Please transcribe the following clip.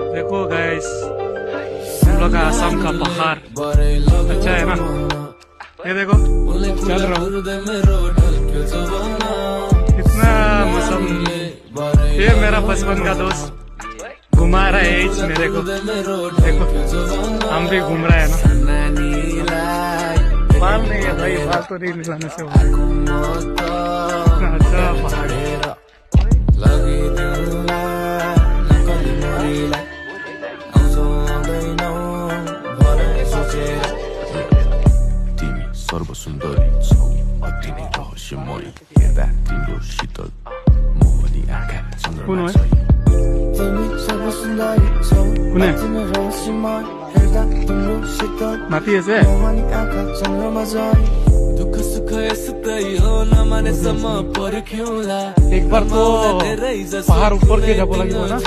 देखो गाइस, हम लोग का आसाम का पहाड़ अच्छा है ना। ये देखो चल रहा हूँ, कितना मौसम। ये मेरा बचपन का दोस्त घुमा रहा है मेरे को। देखो हम भी घूम रहे हैं ना। बाल नहीं है भाई, बाल तो नहीं निकालने से होगा। अच्छा पहाड़ सर्वसुन्दरी छौ अति नै रहस्यमय हेर्दा तिम्रो शीतल मोहनी आँखा चन्द्रमा छ तिमी सर्वसुन्दरी छौ अति नै रहस्यमय हेर्दा तिम्रो शीतल माथि है से मोहनी आँखा चन्द्रमा छ दुःख सुख यस्तै हो नमानेसम्म पर्ख्यौला एक बार तो पहाड़ ऊपर के जाबो लागि ना।